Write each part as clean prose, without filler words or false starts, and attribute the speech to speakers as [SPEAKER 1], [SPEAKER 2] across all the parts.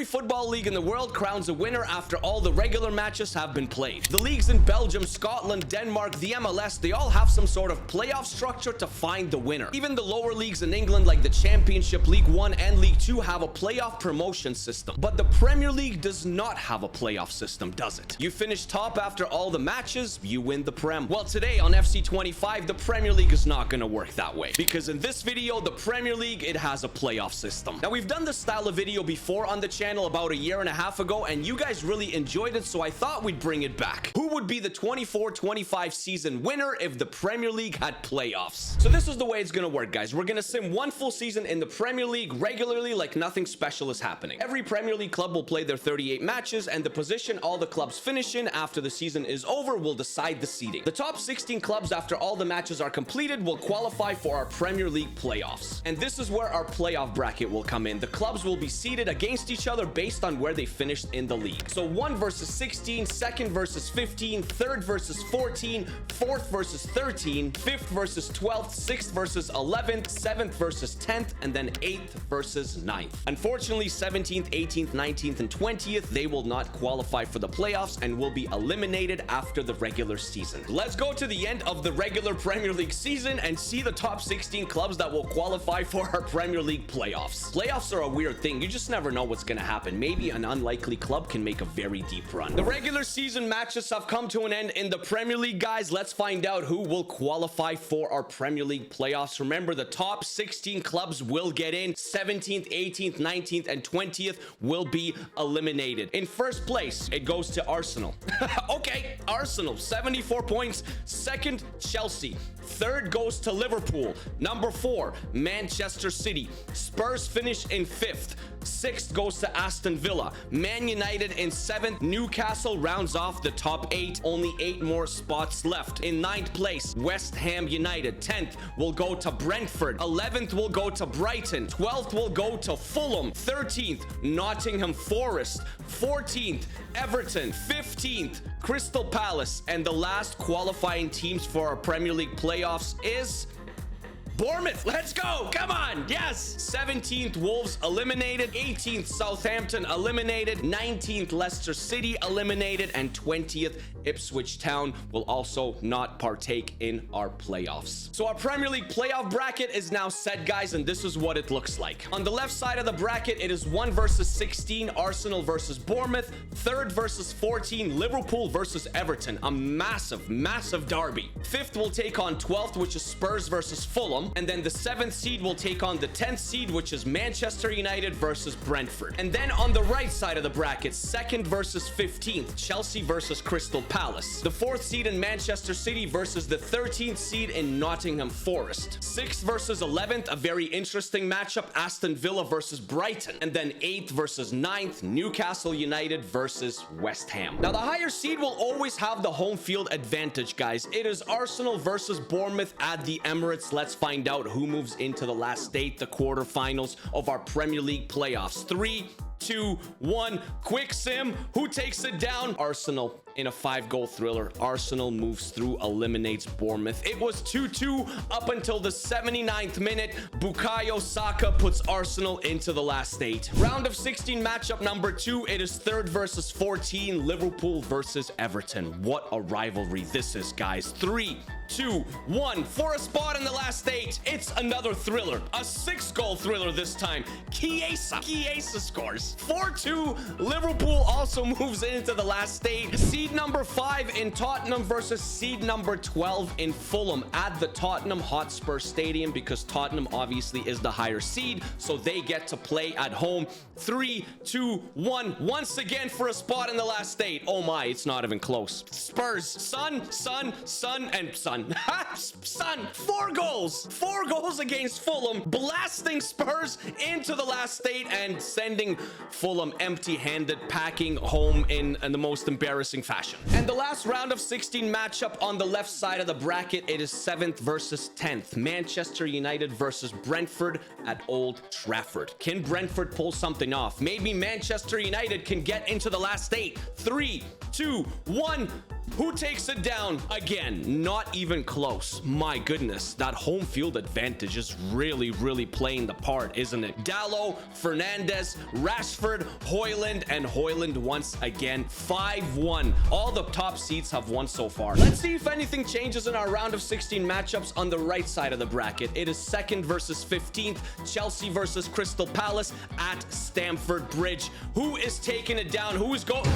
[SPEAKER 1] Every football league in the world crowns a winner after all the regular matches have been played. The leagues in Belgium, Scotland, Denmark, the MLS, they all have some sort of playoff structure to find the winner. Even the lower leagues in England like the Championship, League 1 and League 2 have a playoff promotion system. But the Premier League does not have a playoff system, does it? You finish top after all the matches, you win the Prem. Well, today on FC25, the Premier League is not going to work that way. Because in this video, the Premier League, it has a playoff system. Now, we've done this style of video before on the channel about a year and a half ago, and you guys really enjoyed it, so I thought we'd bring it back. Who would be the 24-25 season winner if the Premier League had playoffs? So this is the way it's going to work, guys. We're going to sim one full season in the Premier League regularly like nothing special is happening. Every Premier League club will play their 38 matches, and the position all the clubs finish in after the season is over will decide the seeding. The top 16 clubs after all the matches are completed will qualify for our Premier League playoffs. And this is where our playoff bracket will come in. The clubs will be seeded against each other based on where they finished in the league. So 1 versus 16, 2nd versus 15, 3rd versus 14, 4th versus 13, 5th versus 12th, 6th versus 11th, 7th versus 10th, and then 8th versus 9th. Unfortunately, 17th, 18th, 19th, and 20th, they will not qualify for the playoffs and will be eliminated after the regular season. Let's go to the end of the regular Premier League season and see the top 16 clubs that will qualify for our Premier League playoffs. Playoffs are a weird thing. You just never know what's going to happen. Maybe an unlikely club can make a very deep run. The regular season matches have come to an end in the Premier League, guys. Let's find out who will qualify for our Premier League playoffs. Remember, the top 16 clubs will get in. 17th, 18th, 19th, and 20th will be eliminated. In first place, it goes to Arsenal. Okay, Arsenal, 74 points. Second, Chelsea. Third goes to Liverpool. Number 4, Manchester City. Spurs finish in 5th. 6th goes to Aston Villa. Man United in 7th. Newcastle rounds off the top 8. Only 8 more spots left. In 9th place, West Ham United. 10th will go to Brentford. 11th will go to Brighton. 12th will go to Fulham. 13th, Nottingham Forest. 14th, Everton. 15th, Crystal Palace. And the last qualifying teams for our Premier League playoffs is Bournemouth. Let's go. Come on. Yes. 17th, Wolves eliminated. 18th, Southampton eliminated. 19th, Leicester City eliminated. And 20th, Ipswich Town will also not partake in our playoffs. So our Premier League playoff bracket is now set, guys, and this is what it looks like. On the left side of the bracket, it is 1 versus 16, Arsenal versus Bournemouth. 3rd versus 14, Liverpool versus Everton. A massive derby. 5th will take on 12th, which is Spurs versus Fulham. And then the 7th seed will take on the 10th seed, which is Manchester United versus Brentford. And then on the right side of the bracket, 2nd versus 15th, Chelsea versus Crystal Palace. The 4th seed in Manchester City versus the 13th seed in Nottingham Forest. 6th versus 11th, a very interesting matchup, Aston Villa versus Brighton. And then 8th versus 9th, Newcastle United versus West Ham. Now, the higher seed will always have the home field advantage, guys. It is Arsenal versus Bournemouth at the Emirates. Let's find out who moves into the last state, the quarterfinals of our Premier League playoffs. 3, 2, 1, quick sim. Who takes it down? Arsenal in a 5-goal thriller. Arsenal moves through, eliminates Bournemouth. It was 2-2 up until the 79th minute. Bukayo Saka puts Arsenal into the last 8. Round of 16 matchup number 2. It is 3rd versus 14, Liverpool versus Everton. What a rivalry this is, guys. 3, 2, 1 for a spot in the last 8. It's another thriller, a 6-goal thriller this time. Chiesa scores. 4-2. Liverpool also moves into the last 8. Seed number 5 in Tottenham versus seed number 12 in Fulham at the Tottenham Hotspur Stadium, because Tottenham obviously is the higher seed, so they get to play at home. 3, 2, 1 once again for a spot in the last 8. Oh my, it's not even close. Spurs, Son, and Son. Son, 4 goals. 4 goals against Fulham, blasting Spurs into the last 8 and sending Fulham empty-handed, packing home in the most embarrassing fashion. And the last round of 16 matchup on the left side of the bracket, it is 7th versus 10th. Manchester United versus Brentford at Old Trafford. Can Brentford pull something off? Maybe Manchester United can get into the last 8. 3, 2, 1. Who takes it down? Again, not even close. My goodness, that home field advantage is really, really playing the part, isn't it? Dallo, Fernandez, Rashford, Højlund, and Højlund once again. 5-1. All the top seeds have won so far. Let's see if anything changes in our round of 16 matchups on the right side of the bracket. It is 2nd versus 15th. Chelsea versus Crystal Palace at Stamford Bridge. Who is taking it down? Who is going...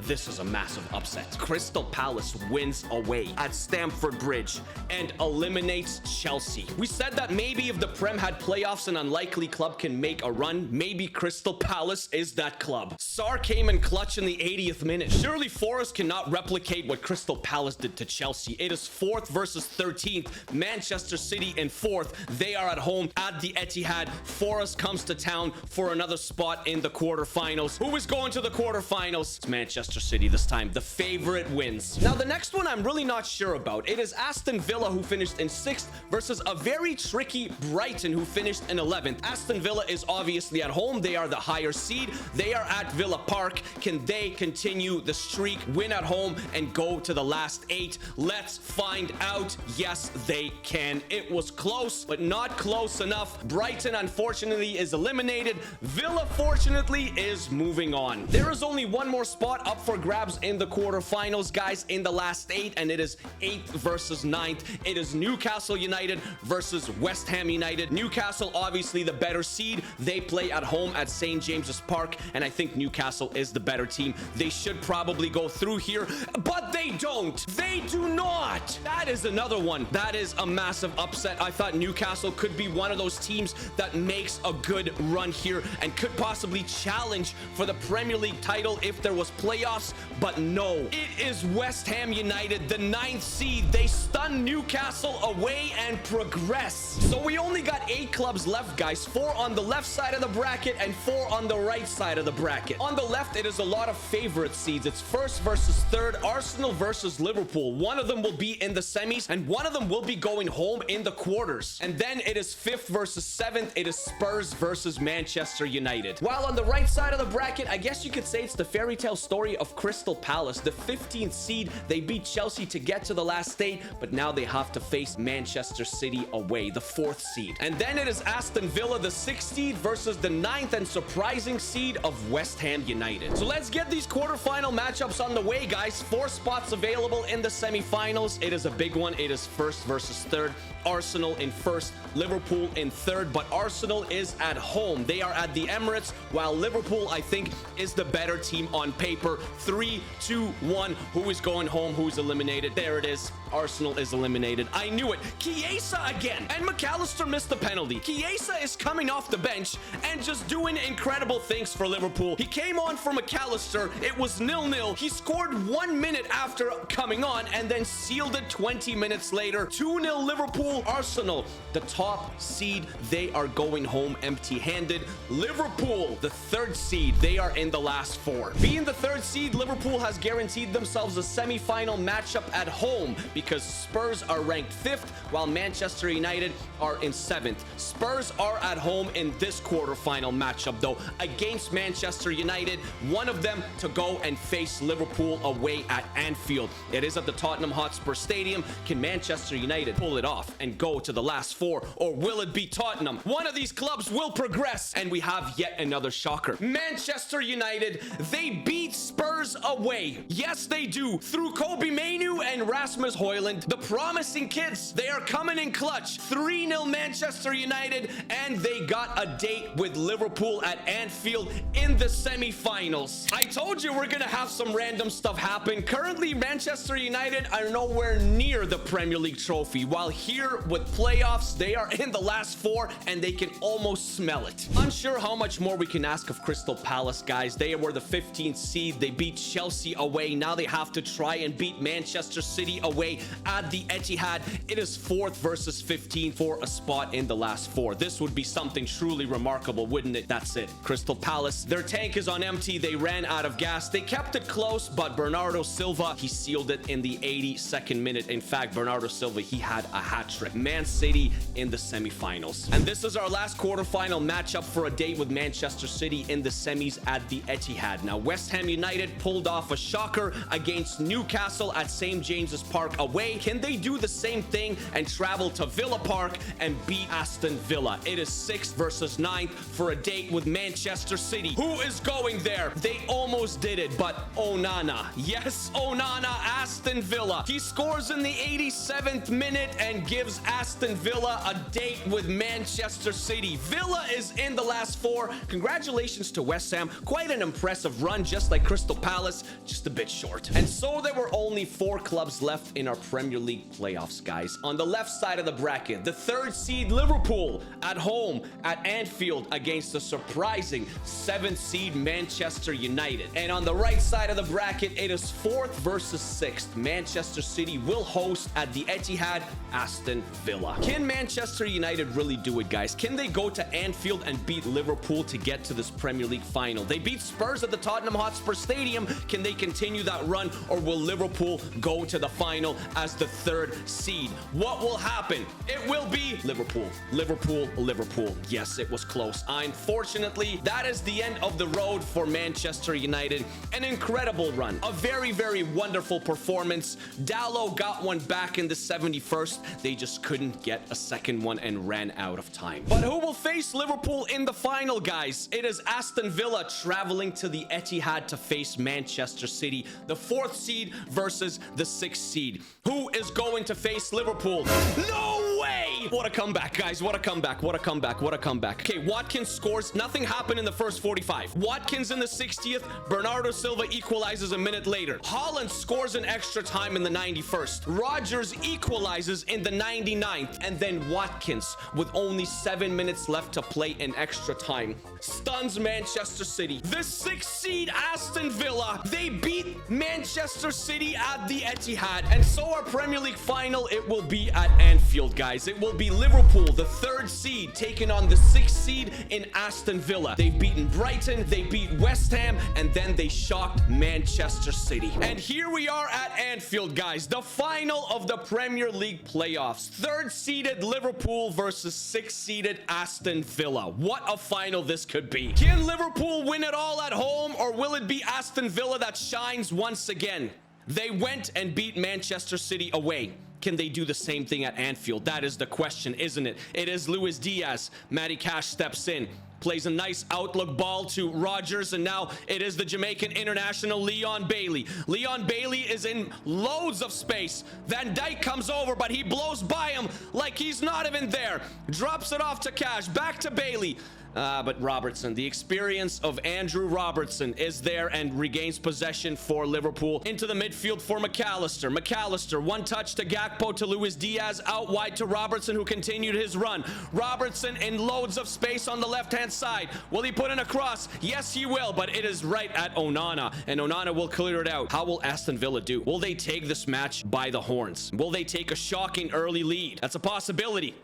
[SPEAKER 1] This is a massive upset. Crystal Palace wins away at Stamford Bridge and eliminates Chelsea. We said that maybe if the Prem had playoffs, an unlikely club can make a run. Maybe Crystal Palace is that club. Tsar came in clutch in the 80th minute. Surely Forest cannot replicate what Crystal Palace did to Chelsea. It is 4th versus 13th. Manchester City in 4th. They are at home at the Etihad. Forest comes to town for another spot in the quarterfinals. Who is going to the quarterfinals? It's Manchester City this time. The favorite wins. Now, the next one I'm really not sure about. It is Aston Villa, who finished in 6th, versus a very tricky Brighton, who finished in 11th. Aston Villa is obviously at home. They are the higher seed. They are at Villa Park. Can they continue the streak, win at home, and go to the last 8? Let's find out. Yes, they can. It was close, but not close enough. Brighton, unfortunately, is eliminated. Villa, fortunately, is moving on. There is only one more spot up for grabs in the quarterfinals, guys, in the last 8, and it is 8th versus 9th. It is Newcastle United versus West Ham United. Newcastle, obviously the better seed. They play at home at St. James's Park, and I think Newcastle is the better team. They should probably go through here, but they don't. They do not. That is another one. That is a massive upset. I thought Newcastle could be one of those teams that makes a good run here and could possibly challenge for the Premier League title if there was playoffs, but no. It is West Ham United, the 9th seed. They stun Newcastle away and progress. So we only got 8 clubs left, guys. 4 on the left side of the bracket and 4 on the right side of the bracket. On the left, it is a lot of favorite seeds. It's 1st versus 3rd, Arsenal versus Liverpool. One of them will be in the semis and one of them will be going home in the quarters. And then it is 5th versus 7th. It is Spurs versus Manchester United. While on the right side of the bracket, I guess you could say it's the fairy tale story of Crystal Palace, the 15th seed. They beat Chelsea to get to the last 8, but now they have to face Manchester City away, the 4th seed. And then it is Aston Villa, the 6th seed, versus the 9th and surprising seed of West Ham United. So let's get these quarterfinal matchups on the way, guys. 4 spots available in the semifinals. It is a big one. It is 1st versus 3rd. Arsenal in 1st, Liverpool in 3rd, but Arsenal is at home. They are at the Emirates, while Liverpool, I think, is the better team on paper. 3, 2, 1. Who is going home? Who's eliminated? There it is. Arsenal is eliminated. I knew it. Chiesa again. And McAllister missed the penalty. Chiesa is coming off the bench and just doing incredible things for Liverpool. He came on for McAllister. It was 0-0. He scored 1 minute after coming on and then sealed it 20 minutes later. 2-0 Liverpool. Arsenal, the top seed, they are going home empty-handed. Liverpool, the 3rd seed, they are in the last 4. Being the 3rd seed, Liverpool has guaranteed themselves a semi-final matchup at home because Spurs are ranked 5th while Manchester United are in 7th. Spurs are at home in this quarterfinal matchup though against Manchester United. One of them to go and face Liverpool away at Anfield. It is at the Tottenham Hotspur Stadium. Can Manchester United pull it off and go to the last 4, or will it be Tottenham? One of these clubs will progress, and we have yet another shocker. Manchester United, they beat Spurs away. Yes, they do. Through Kobe Mainoo and Rasmus Højlund, the promising kids, they are coming in clutch. 3-0 Manchester United, and they got a date with Liverpool at Anfield in the semifinals. I told you we're gonna have some random stuff happen. Currently, Manchester United are nowhere near the Premier League trophy, while here with playoffs, they are in the last 4 and they can almost smell it. Unsure how much more we can ask of Crystal Palace, guys. They were the 15th seed. They beat Chelsea away. Now they have to try and beat Manchester City away away at the Etihad. It is 4th versus 15 for a spot in the last 4. This would be something truly remarkable, wouldn't it? That's it. Crystal Palace, their tank is on empty. They ran out of gas. They kept it close, but Bernardo Silva, he sealed it in the 82nd minute. In fact, Bernardo Silva, he had a hat trick. Man City in the semifinals. And this is our last quarterfinal matchup for a date with Manchester City in the semis at the Etihad. Now, West Ham United pulled off a shocker against Newcastle at St. James's Park away. Can they do the same thing and travel to Villa Park and beat Aston Villa? It is 6th versus 9th for a date with Manchester City. Who is going there? They almost did it, but Onana. Yes, Onana, Aston Villa. He scores in the 87th minute and gives Aston Villa a date with Manchester City. Villa is in the last 4. Congratulations to West Ham. Quite an impressive run, just like Crystal Palace, just a bit short. And so there were only 4 clubs left in our Premier League playoffs, guys. On the left side of the bracket, the 3rd seed Liverpool at home at Anfield against the surprising 7th seed Manchester United. And on the right side of the bracket, it is 4th versus 6th. Manchester City will host at the Etihad Aston Villa. Can Manchester United really do it, guys? Can they go to Anfield and beat Liverpool to get to this Premier League final? They beat Spurs at the Tottenham Hotspur Stadium. Can they continue that run, or will Liverpool go to the final as the 3rd seed? What will happen? It will be Liverpool, Liverpool, Liverpool. Yes, it was close. Unfortunately, that is the end of the road for Manchester United. An incredible run, a very, very wonderful performance. Dalot got one back in the 71st. They just couldn't get a second one and ran out of time. But who will face Liverpool in the final, guys? It is Aston Villa traveling to the Etihad to face Manchester City, the 4th seed versus the 6th seed. Who is going to face Liverpool? No way! What a comeback, guys. What a comeback. What a comeback. What a comeback. Okay, Watkins scores. Nothing happened in the first 45. Watkins in the 60th. Bernardo Silva equalizes a minute later. Haaland scores in extra time in the 91st. Rodgers equalizes in the 99th. And then Watkins, with only 7 minutes left to play in extra time, stuns Manchester City. The 6th seed Aston Villa, they beat Manchester City at the Etihad. And so our Premier League final, it will be at Anfield, guys. It will be Liverpool, the 3rd seed, taking on the 6th seed in Aston Villa. They've beaten Brighton, they beat West Ham, and then they shocked Manchester City. And here we are at Anfield, guys, the final of the Premier League playoffs. 3rd seeded Liverpool versus 6th seeded Aston Villa. What a final this could be. Can Liverpool win it all at home, or will it be Aston Villa that shines once again? They went and beat Manchester City away. Can they do the same thing at Anfield? That is the question, isn't it? It is Luis Diaz. Matty Cash steps in, plays a nice outlook ball to Rodgers, and now it is the Jamaican international Leon Bailey. Leon Bailey is in loads of space. Van Dijk comes over, but he blows by him like he's not even there. Drops it off to Cash, back to Bailey. But Robertson, the experience of Andrew Robertson is there and regains possession for Liverpool. Into the midfield for McAllister. McAllister, one touch to Gakpo, to Luis Diaz, out wide to Robertson, who continued his run. Robertson in loads of space on the left-hand side. Will he put in a cross? Yes, he will, but it is right at Onana, and Onana will clear it out. How will Aston Villa do? Will they take this match by the horns? Will they take a shocking early lead? That's a possibility.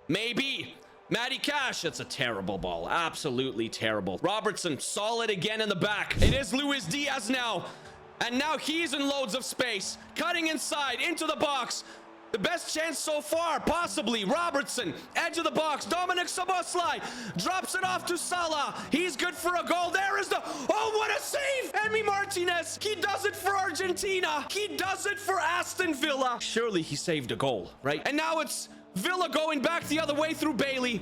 [SPEAKER 1] Maybe. Matty Cash, it's a terrible ball. Absolutely terrible. Robertson, solid again in the back. It is Luis Diaz now. And now he's in loads of space. Cutting inside, into the box. The best chance so far, possibly. Robertson, edge of the box. Dominic Szoboszlai drops it off to Salah. He's good for a goal. There is the... Oh, what a save! Emi Martinez, he does it for Argentina. He does it for Aston Villa. Surely he saved a goal, right? And now it's Villa going back the other way through Bailey.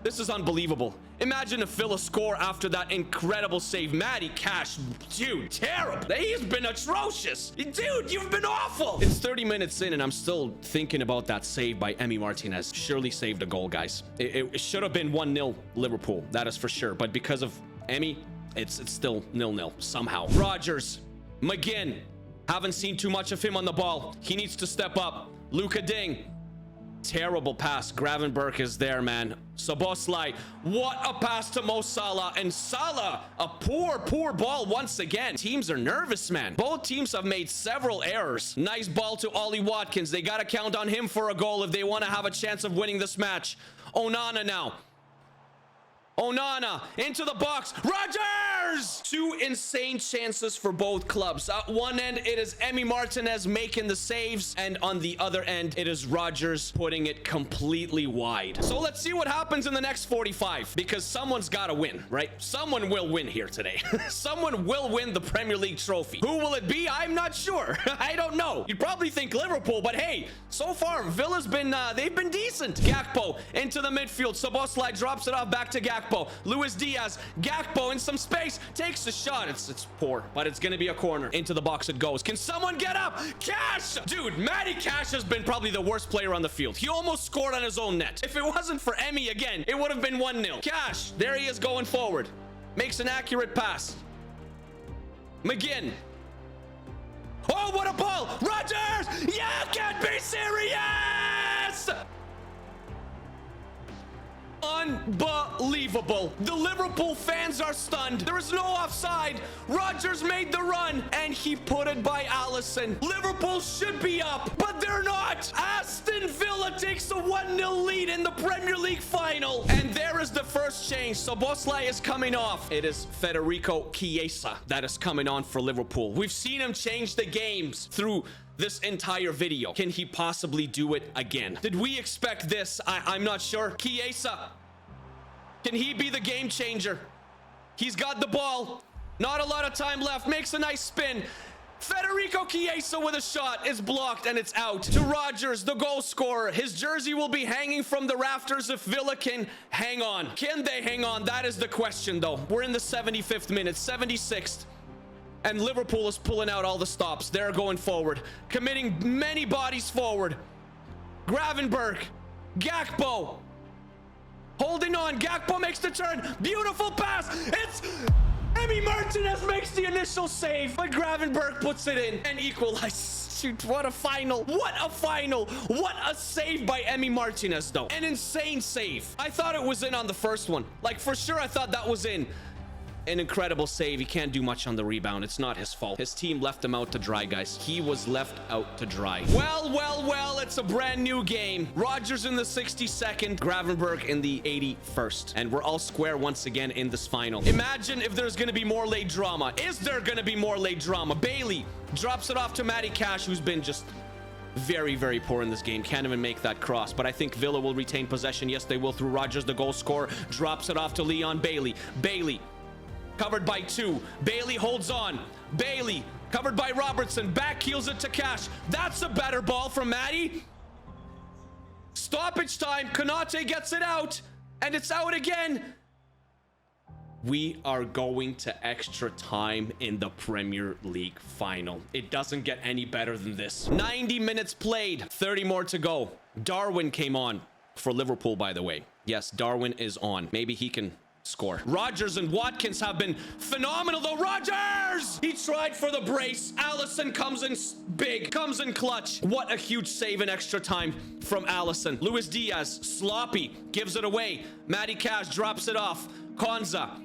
[SPEAKER 1] This is unbelievable. Imagine if Villa score after that incredible save. Matty Cash, dude, terrible. He's been atrocious. Dude, you've been awful. It's 30 minutes in and I'm still thinking about that save by Emi Martinez. Surely saved a goal, guys. It should have been 1-0 Liverpool. That is for sure. But because of Emi, it's still 0-0 somehow. Rodgers, McGinn. Haven't seen too much of him on the ball. He needs to step up. Luka Ding. Terrible pass. Gravenberch is there, man. Szoboszlai, what a pass to Mo Salah. And Salah, a poor ball once again. Teams are nervous, man. Both teams have made several errors. Nice ball to Ollie Watkins. They got to count on him for a goal if they want to have a chance of winning this match. Onana now. Onana into the box. Rodgers! Two insane chances for both clubs. At one end, it is Emi Martinez making the saves. And on the other end, it is Rodgers putting it completely wide. So let's see what happens in the next 45. Because someone's got to win, right? Someone will win here today. Someone will win the Premier League trophy. Who will it be? I'm not sure. I don't know. You'd probably think Liverpool, but hey, so far, Villa's been, they've been decent. Gakpo into the midfield. Szoboszlai drops it off back to Gakpo. Luis Diaz, Gakpo in some space, takes the shot. It's poor, but it's gonna be a corner. Into the box it goes. Can someone get up? Cash! Dude, Matty Cash has been probably the worst player on the field. He almost scored on his own net. If it wasn't for Emi again, it would have been 1-0. Cash, there he is going forward. Makes an accurate pass. McGinn. Oh, what a ball! Rodgers! Yeah, can't be serious! Unbelievable. The Liverpool fans are stunned. There is no offside. Rodgers made the run and he put it by Alisson. Liverpool should be up, but they're not. Aston Villa takes a 1-0 lead in the Premier League final. And there is the first change. Szoboszlai is coming off. It is Federico Chiesa that is coming on for Liverpool. We've seen him change the games through this entire video. Can he possibly do it again? Did we expect this? I'm not sure. Chiesa, can he be the game changer? He's got the ball. Not a lot of time left. Makes a nice spin. Federico Chiesa with a shot is blocked and it's out. To Rodgers, the goal scorer. His jersey will be hanging from the rafters if Villa can hang on. Can they hang on? That is the question, though. We're in the 75th minute, 76th. And Liverpool is pulling out all the stops. They're going forward, committing many bodies forward. Gravenberch, Gakpo, holding on. Gakpo makes the turn. Beautiful pass. It's Emi Martinez makes the initial save, but Gravenberch puts it in and equalizes. Shoot, what a final. What a final. What a save by Emi Martinez, though. An insane save. I thought it was in on the first one. Like, for sure, I thought that was in. An incredible save. He can't do much on the rebound. It's not his fault. His team left him out to dry, guys. He was left out to dry. Well, it's a brand new game. Rodgers in the 62nd, Gravenberch in the 81st. And we're all square once again in this final. Imagine if there's going to be more late drama. Is there going to be more late drama? Bailey drops it off to Matty Cash, who's been just very poor in this game. Can't even make that cross, but I think Villa will retain possession. Yes, they will through Rodgers, the goal scorer. Drops it off to Leon Bailey. Bailey covered by two. Bailey holds on. Bailey covered by Robertson. Back heels it to Cash. That's a better ball from Matty. Stoppage time. Konate gets it out. And it's out again. We are going to extra time in the Premier League final. It doesn't get any better than this. 90 minutes played. 30 more to go. Darwin came on for Liverpool, by the way. Yes, Darwin is on. Maybe he can score. Rodgers and Watkins have been phenomenal, though. Rodgers! He tried for the brace. Alisson comes in big, comes in clutch. What a huge save in extra time from Alisson. Luis Diaz, sloppy, gives it away. Matty Cash drops it off. Konza,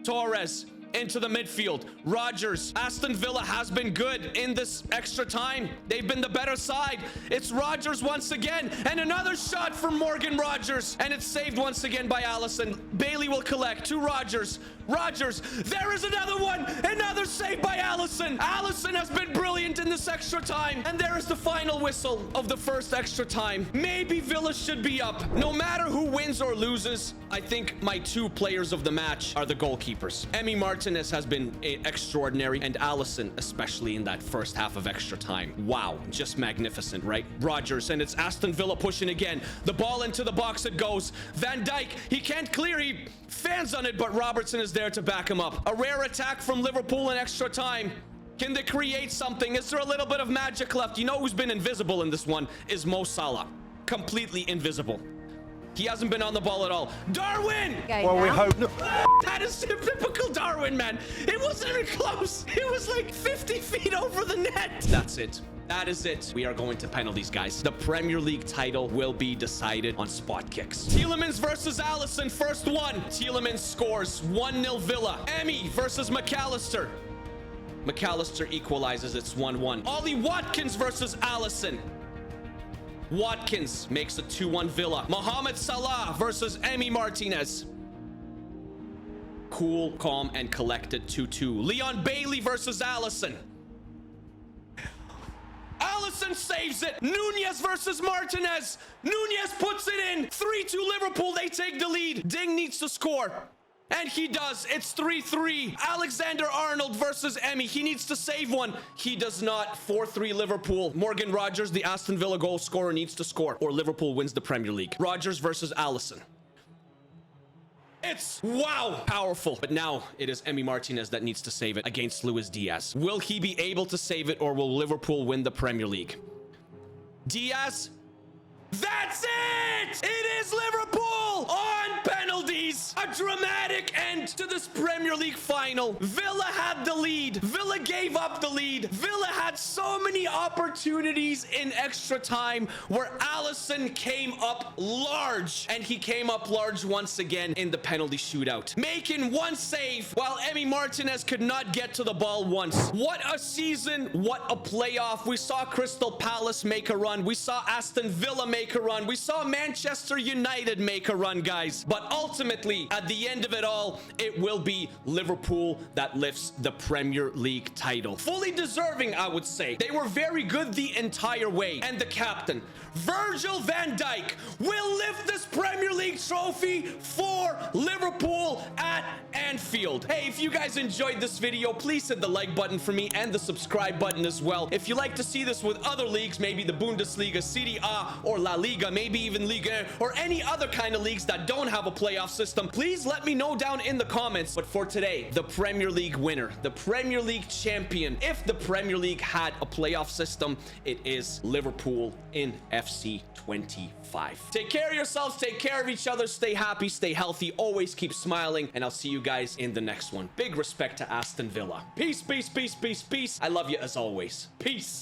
[SPEAKER 1] Torres into the midfield. Rodgers. Aston Villa has been good in this extra time. They've been the better side. It's Rodgers once again, and another shot from Morgan Rodgers, and it's saved once again by Alisson. Bailey will collect to Rodgers. Rodgers, there is another one. Another save by Alisson. Alisson has been brilliant in this extra time, and there is the final whistle of the first extra time. Maybe Villa should be up. No matter who wins or loses, I think my two players of the match are the goalkeepers. Emi Martinez has been extraordinary, and Alisson, especially in that first half of extra time. Wow, just magnificent, right? Rodgers, and it's Aston Villa pushing again. The ball into the box it goes. Van Dijk, he can't clear. He fans on it, but Robertson is there to back him up. A rare attack from Liverpool in extra time. Can they create something? Is there a little bit of magic left? You know who's been invisible in this one is Mo Salah. Completely invisible. He hasn't been on the ball at all. Darwin!
[SPEAKER 2] Well, we hope not.
[SPEAKER 1] That is typical Darwin, man. It wasn't even close. It was like 50 feet over the net. That's it. That is it. We are going to penalties, guys. The Premier League title will be decided on spot kicks. Tielemans versus Allison. First one. Tielemans scores. 1-0 Villa. Emmy versus McAllister. McAllister equalizes. It's 1-1. Ollie Watkins versus Allison. Watkins makes it 2-1 Villa. Mohamed Salah versus Emmy Martinez. Cool, calm, and collected. 2-2. Leon Bailey versus Allison. Allison saves it. Nunez versus Martinez. Nunez puts it in. 3-2 Liverpool. They take the lead. Ding needs to score. And he does. It's 3-3. Alexander-Arnold versus Emmy. He needs to save one. He does not. 4-3 Liverpool. Morgan Rogers, the Aston Villa goal scorer, needs to score, or Liverpool wins the Premier League. Rogers versus Allison. It's wow, powerful. But now it is Emmy Martinez that needs to save it against Luis Diaz. Will he be able to save it, or will Liverpool win the Premier League? Diaz. That's it! It is Liverpool on penalties. A dramatic end to this Premier League final. Villa had the lead. Villa gave up the lead. Villa had so many opportunities in extra time where Allison came up large. And he came up large once again in the penalty shootout, making one save while Emmy Martinez could not get to the ball once. What a season. What a playoff. We saw Crystal Palace make a run. We saw Aston Villa make a run. We saw Manchester United make a run, guys. But ultimately, at the end of it all, it will be Liverpool that lifts the Premier League title. Fully deserving, I would say. They were very good the entire way. And the captain, Virgil van Dijk, will lift this Premier League trophy for Liverpool at Anfield. Hey, if you guys enjoyed this video, please hit the like button for me and the subscribe button as well. If you like to see this with other leagues, maybe the Bundesliga, Serie A, or La Liga, maybe even Liga, or any other kind of leagues that don't have a playoff system, please let me know down in the comments. But for today, the Premier League winner, the Premier League champion, if the Premier League had a playoff system, it is Liverpool in FC25. Take care of yourselves, take care of each other, stay happy, stay healthy, always keep smiling, and I'll see you guys in the next one. Big respect to Aston Villa. Peace, peace, peace, peace, peace. I love you as always. Peace.